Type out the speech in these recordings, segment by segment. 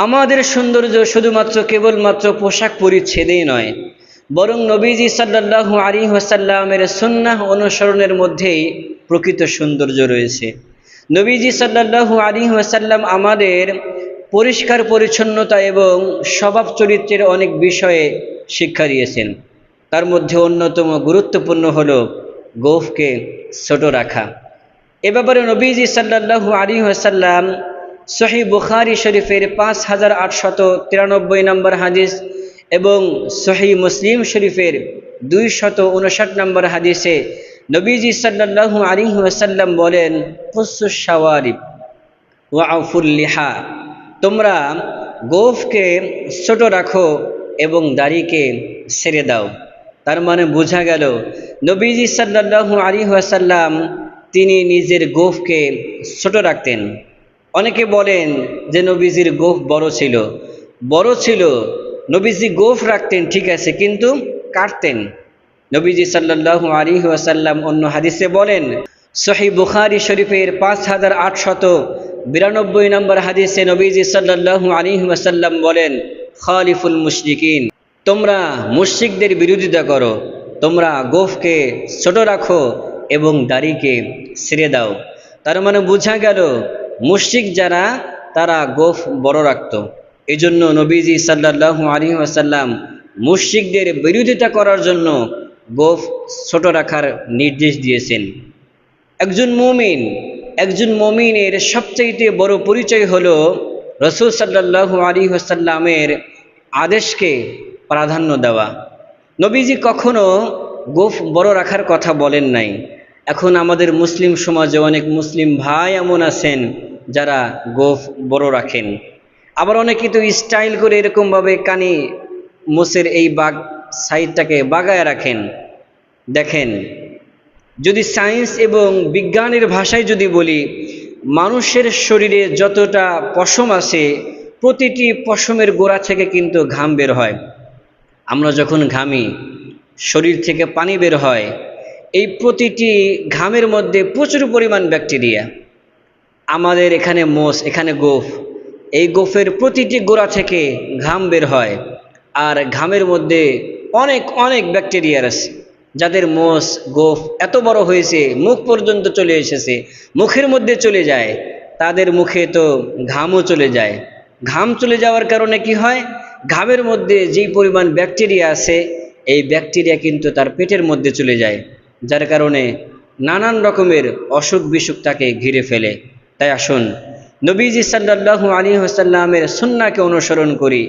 আমাদের সৌন্দর্য শুধুমাত্র কেবলমাত্র পোশাক পরিচ্ছেদেই নয়, বরং নবীজি সাল্লাল্লাহু আলাইহি ওয়াসাল্লামের সুন্নাহ অনুসরণের মধ্যেই প্রকৃত সৌন্দর্য রয়েছে। নবীজি সাল্লাল্লাহু আলাইহি ওয়াসাল্লাম আমাদের পরিষ্কার পরিচ্ছন্নতা এবং স্বভাব চরিত্রের অনেক বিষয়ে শিক্ষা দিয়েছেন। তার মধ্যে অন্যতম গুরুত্বপূর্ণ হলো গোঁফকে ছোট রাখা। এ ব্যাপারে নবীজি সাল্লাল্লাহু আলাইহি ওয়াসাল্লাম সহিহ বুখারী শরীফের 5893 নম্বর হাদিস এবং সহিহ মুসলিম শরীফের 259 নম্বর হাদিসে নবীজি সাল্লাল্লাহু আলাইহি ওয়াসাল্লাম বলেন, কুসুশ শাওয়ারিব ওয়া আফুল লিহা, তোমরা গোঁফকে ছোট রাখো এবং দাড়িকে ছেড়ে দাও। তার মানে বোঝা গেল নবীজি সাল্লাল্লাহু আলাইহি ওয়াসাল্লাম তিনি নিজের গোঁফকে ছোট রাখতেন। অনেকে বলেন যে নবীজির গোঁফ বড় ছিল, নবীজি গোঁফ রাখতেন ঠিক আছে, কিন্তু কাটতেন। নবীজি সাল্লাল্লাহু আলাইহি ওয়াসাল্লাম অন্য হাদিসে বলেন, সহিহ বুখারী শরীফের 5892 নম্বর হাদিসে নবীজি সাল্লাল্লাহু আলাইহি ওয়াসাল্লাম বলেন, খালিফুল মুশরিকিন, তোমরা মুশরিকদের বিরোধিতা করো, তোমরা গোঁফকে ছোট রাখো এবং দাড়িকে ছেড়ে দাও। তার মানে বোঝা গেল মুশরিক যারা তারা গোঁফ বড় রাখত। এই জন্য নবীজি সাল্লাল্লাহু আলাইহি ওয়াসাল্লাম মুশরিকদের বিরোধিতা করার জন্য গোঁফ ছোট রাখার নির্দেশ দিয়েছেন। একজন মুমিনের সবচেয়ে বড় পরিচয় হলো রাসূল সাল্লাল্লাহু আলাইহি ওয়াসাল্লামের আদেশকে প্রাধান্য দেওয়া। নবীজি কখনো গোঁফ বড় রাখার কথা বলেন নাই। এখন আমাদের মুসলিম সমাজে অনেক মুসলিম ভাই এমন আছেন যারা গোঁফ বড় রাখেন, আবার অনেকে তো স্টাইল করে এরকমভাবে কানে মোছের এই সাইডটাকে বাগায় রাখেন। দেখেন, যদি সায়েন্স এবং বিজ্ঞানের ভাষায় যদি বলি, মানুষের শরীরে যতটা পশম আছে প্রতিটি পশমের গোড়া থেকে কিন্তু ঘাম বের হয়। আমরা যখন ঘামি শরীর থেকে পানি বের হয়, এই প্রতিটি ঘামের মধ্যে প্রচুর পরিমাণ ব্যাকটেরিয়া। আমাদের এখানে মোষ, এখানে গোঁফ, এই গোঁফের প্রতিটি গোড়া থেকে ঘাম বের হয়, আর ঘামের মধ্যে অনেক অনেক ব্যাকটেরিয়া আছে, যাদের মোষ গোঁফ এত বড় হয়েছে মুখ পর্যন্ত চলে এসেছে, মুখের মধ্যে চলে যায়, তাদের মুখে তো ঘামও চলে যায়। ঘাম চলে যাওয়ার কারণে কি হয়, ঘামের মধ্যে যেই পরিমাণ ব্যাকটেরিয়া আছে এই ব্যাকটেরিয়া কিন্তু তার পেটের মধ্যে চলে যায়, যার কারণে নানান রকমের অসুখ বিসুখ তাকে ঘিরে ফেলে। তাই আসুন নবীজি সাল্লাল্লাহু আলাইহি ওয়াসাল্লামের সুন্নাহকে অনুসরণ করি,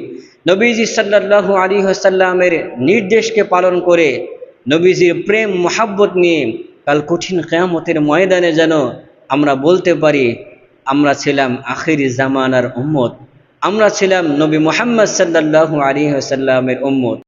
নবীজি সাল্লাল্লাহু আলাইহি ওয়াসাল্লামের নির্দেশকে পালন করে নবীজির প্রেম মোহাব্বত নিয়ে কাল কঠিন কিয়ামতের ময়দানে যেন আমরা বলতে পারি আমরা ছিলাম আখিরি জামানার উম্মত, আমরা ছিলাম নবী মুহাম্মদ সাল্লাল্লাহু আলাইহি ওয়াসাল্লামের উম্মত।